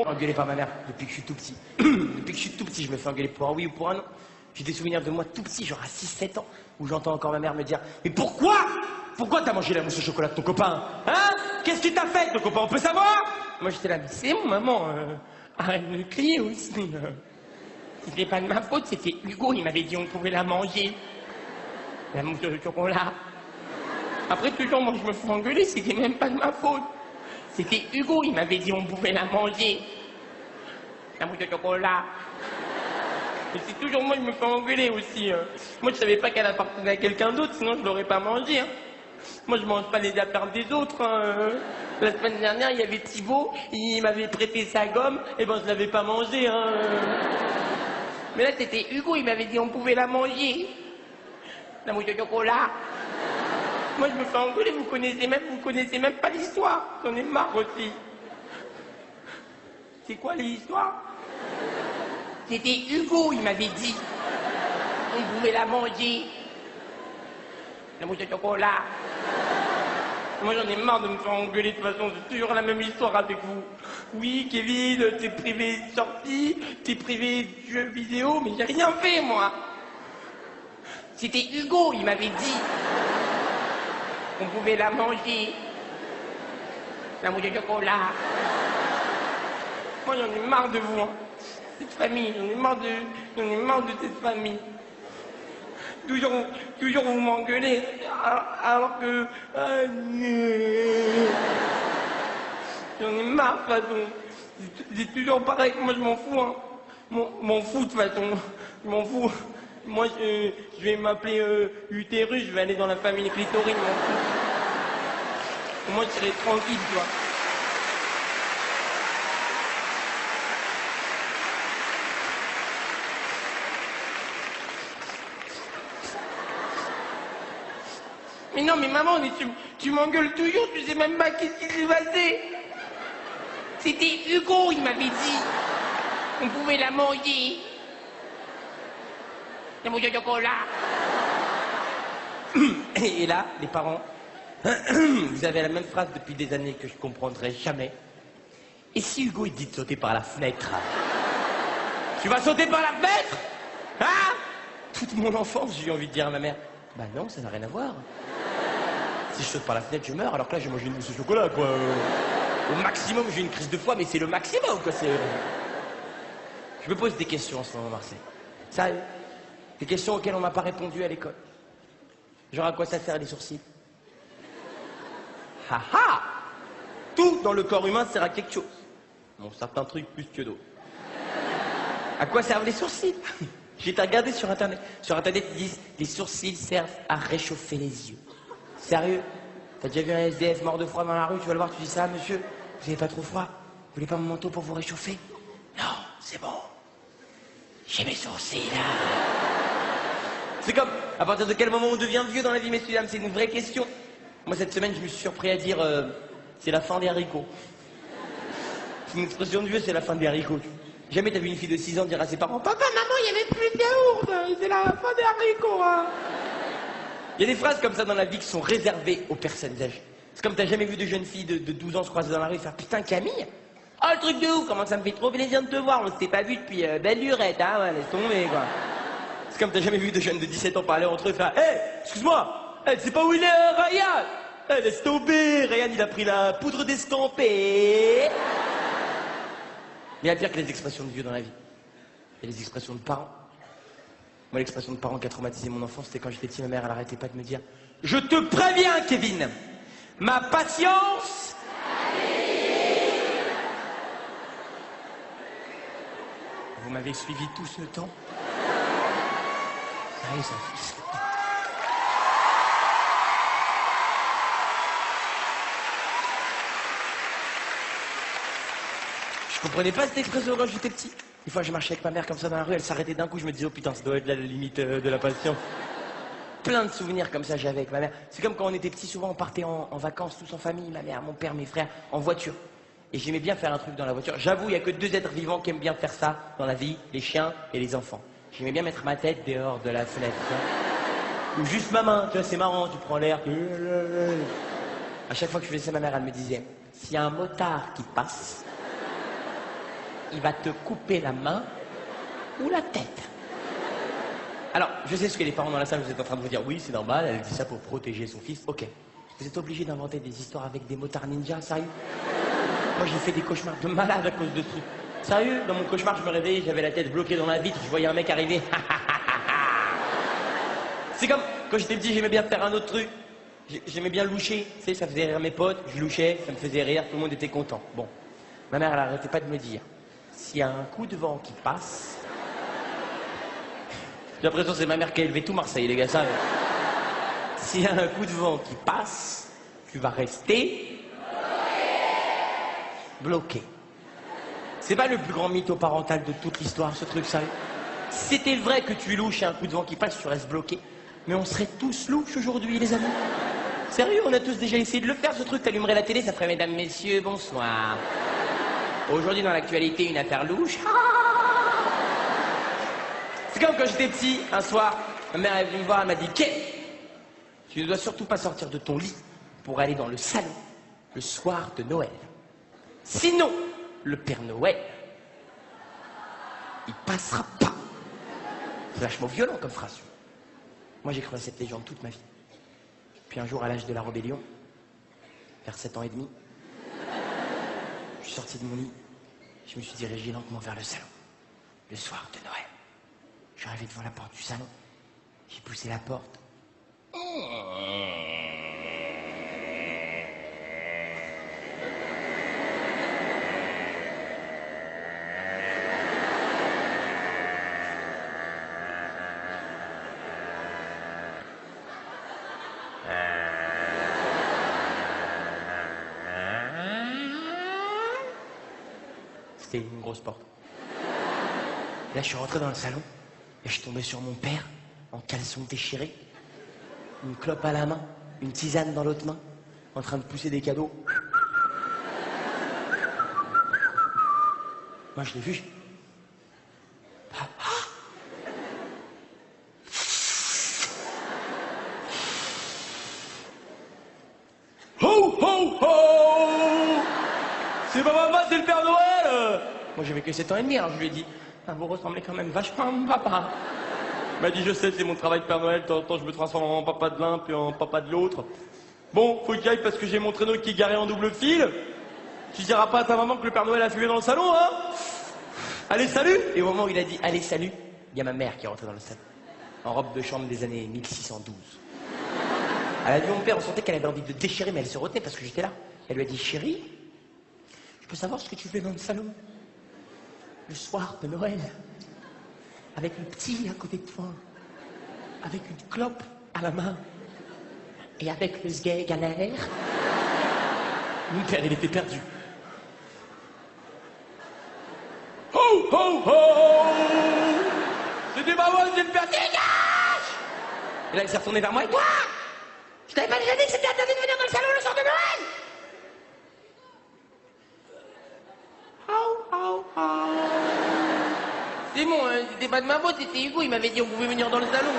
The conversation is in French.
Engueulé par ma mère depuis que je suis tout petit. Depuis que je suis tout petit, je me fais engueuler pour un oui ou pour un non. J'ai des souvenirs de moi tout petit, genre à 6-7 ans, où j'entends encore ma mère me dire « Mais pourquoi t'as mangé la mousse au chocolat de ton copain? Hein? Qu'est-ce que t'as fait, ton copain? On peut savoir ?» Moi j'étais là « Mais c'est bon, maman, arrête de crier aussi. C'était pas de ma faute, c'était Hugo, il m'avait dit on pouvait la manger. La mousse au chocolat. Après toujours, moi je me fais engueuler, c'était même pas de ma faute. C'était Hugo, il m'avait dit on pouvait la manger. La mousse de chocolat. Mais c'est toujours moi, je me fais engueuler aussi. Moi, je savais pas qu'elle appartenait à quelqu'un d'autre, sinon je l'aurais pas mangé. Hein. Moi, je mange pas les affaires des autres. Hein. La semaine dernière, il y avait Thibaut, il m'avait prêté sa gomme, et ben je l'avais pas mangé. Hein. Mais là, c'était Hugo, il m'avait dit on pouvait la manger. La mousse de chocolat. Moi, je me fais engueuler, vous connaissez même pas l'histoire. J'en ai marre aussi. C'est quoi l'histoire? C'était Hugo, il m'avait dit. On pouvait la manger. La mousse de chocolat. Moi, j'en ai marre de me faire engueuler de toute façon. C'est toujours la même histoire avec vous. Oui, Kevin, t'es privé de sortie, t'es privé de jeux vidéo, mais j'ai rien fait, moi. C'était Hugo, il m'avait dit. On pouvait la manger. La mousse de chocolat. Moi, j'en ai marre de vous. Hein. Cette famille, j'en ai marre de cette famille. Toujours vous m'engueulez, alors que... J'en ai marre, de toute façon. C'est toujours pareil, moi je m'en fous, hein. M'en fous, de toute façon. Je m'en fous. Moi, je vais m'appeler Utérus, je vais aller dans la famille clitorine, m'en fous. Moi, je serai tranquille, tu vois. Mais non, mais maman, tu m'engueules toujours, tu sais même pas qu'est-ce qui s'est passé. C'était Hugo, il m'avait dit. On pouvait la manger. La mousse de chocolat. Et là, les parents, vous avez la même phrase depuis des années que je comprendrai jamais. Et si Hugo, il dit de sauter par la fenêtre? Tu vas sauter par la fenêtre? Hein? Toute mon enfance, j'ai eu envie de dire à ma mère, bah non, ça n'a rien à voir. Si je saute par la fenêtre, je meurs, alors que là, j'ai mangé une mousse au chocolat, quoi. Au maximum, j'ai une crise de foie, mais c'est le maximum, quoi. Je me pose des questions en ce moment, Marseille. Ça, des questions auxquelles on m'a pas répondu à l'école. Genre, à quoi ça sert les sourcils? Ha ha! Tout dans le corps humain sert à quelque chose. Bon, certains trucs plus que d'autres. À quoi servent les sourcils? J'ai été regardé sur Internet. Sur Internet, ils disent les sourcils servent à réchauffer les yeux. Sérieux? T'as déjà vu un SDF mort de froid dans la rue? Tu vas le voir, tu dis ça, monsieur? Vous avez pas trop froid? Vous voulez pas mon manteau pour vous réchauffer? Non, c'est bon. J'ai mes sourcils là. C'est comme, à partir de quel moment on devient vieux dans la vie, messieurs dames? C'est une vraie question. Moi, cette semaine, je me suis surpris à dire c'est la fin des haricots. C'est une expression de vieux, c'est la fin des haricots. Jamais t'as vu une fille de 6 ans dire à ses parents, papa, maman, il y avait plus de yaourt, c'est la fin des haricots. Hein. Il y a des phrases comme ça dans la vie qui sont réservées aux personnes âgées. C'est comme t'as jamais vu de jeune fille de 12 ans se croiser dans la rue et faire putain Camille. Oh le truc de ouf, comment ça me fait trop plaisir de te voir, on s'était pas vu depuis belle lurette, hein, ouais, laisse tomber quoi. C'est comme t'as jamais vu de jeunes de 17 ans parler entre eux et faire hé, excuse-moi, tu sais pas où il est Ryan? Laisse tomber, Ryan il a pris la poudre d'estampé. Mais il y a pire que les expressions de vieux dans la vie. Il y a les expressions de parents. Moi, l'expression de parents qui a traumatisé mon enfance, c'était quand j'étais petit, ma mère, elle arrêtait pas de me dire « Je te préviens, Kevin, ma patience... » Vous m'avez suivi tout ce temps? Ah, ils s'en fichent. Je comprenais pas cette expression quand j'étais petit. Des fois, je marchais avec ma mère comme ça dans la rue, elle s'arrêtait d'un coup, je me disais, oh putain, ça doit être la limite de la patience. Plein de souvenirs comme ça j'avais avec ma mère. C'est comme quand on était petit, souvent on partait en vacances tous en famille, ma mère, mon père, mes frères, en voiture. Et j'aimais bien faire un truc dans la voiture. J'avoue, il n'y a que 2 êtres vivants qui aiment bien faire ça dans la vie, les chiens et les enfants. J'aimais bien mettre ma tête dehors de la fenêtre. Ou juste ma main, tu vois, c'est marrant, tu prends l'air. À chaque fois que je faisais ça, ma mère, elle me disait, s'il y a un motard qui passe, il va te couper la main ou la tête. Alors, je sais ce que les parents dans la salle, vous êtes en train de vous dire, oui, c'est normal, elle dit ça pour protéger son fils. Ok. Vous êtes obligés d'inventer des histoires avec des motards ninja, sérieux? Moi, j'ai fait des cauchemars de malade à cause de ce truc. Sérieux, dans mon cauchemar, je me réveillais, j'avais la tête bloquée dans la vitre, je voyais un mec arriver. C'est comme, quand j'étais petit, j'aimais bien faire un autre truc. J'aimais bien loucher, tu sais, ça faisait rire mes potes, je louchais, ça me faisait rire, tout le monde était content. Bon, ma mère, elle arrêtait pas de me dire, s'il y a un coup de vent qui passe... J'ai l'impression que c'est ma mère qui a élevé tout Marseille, les gars, ça. S'il y a un coup de vent qui passe, tu vas rester... bloqué. C'est pas le plus grand mytho parental de toute l'histoire, ce truc, ça. Si c'était vrai que tu louches et un coup de vent qui passe, tu restes bloqué. Mais on serait tous louches aujourd'hui, les amis. Sérieux, on a tous déjà essayé de le faire, ce truc. T'allumerais la télé, ça ferait mesdames, messieurs, bonsoir. Aujourd'hui, dans l'actualité, une affaire louche. C'est comme quand j'étais petit, un soir, ma mère est venue me voir, elle m'a dit, Kay, tu ne dois surtout pas sortir de ton lit pour aller dans le salon le soir de Noël. Sinon, le Père Noël, il passera pas. C'est vachement violent comme phrase. Moi, j'ai cru à cette légende toute ma vie. Puis un jour, à l'âge de la rébellion, vers 7 ans et demi, je suis sorti de mon lit, je me suis dirigé lentement vers le salon, le soir de Noël. Je suis arrivé devant la porte du salon, j'ai poussé la porte. C'était une grosse porte. Là, je suis rentré dans le salon et je suis tombé sur mon père en caleçon déchiré, une clope à la main, une tisane dans l'autre main, en train de pousser des cadeaux. Moi, je l'ai vu. Ho, ho, ho! C'est pas papa, c'est le Père Noël! Moi, j'avais que 7 ans et demi, alors je lui ai dit, ah, vous ressemblez quand même vachement à mon papa. Il m'a dit, je sais, c'est mon travail de Père Noël, de temps en temps, je me transforme en papa de l'un, puis en papa de l'autre. Bon, faut que j'y aille parce que j'ai mon traîneau qui est garé en double fil. Tu diras pas à ta maman que le Père Noël a fumé dans le salon, hein? Allez, salut! Et au moment où il a dit, allez, salut, il y a ma mère qui est rentrée dans le salon, en robe de chambre des années 1612. Elle a vu mon père, on sentait qu'elle avait envie de déchirer, mais elle se retenait parce que j'étais là. Elle lui a dit, chérie, je peux savoir ce que tu fais dans le salon? Le soir de Noël, avec le petit à côté de toi, avec une clope à la main, et avec le sgeg à l'air. Mon père, il était perdu. Ho, ho, ho! C'était pas moi, c'est le père, dégage! Et là, il s'est retourné vers moi, et toi? Je t'avais pas déjà dit que c'était interdit de venir dans le salon le soir de Noël? C'est bon, c'était pas de ma faute, c'était Hugo, il m'avait dit on pouvait venir dans le salon.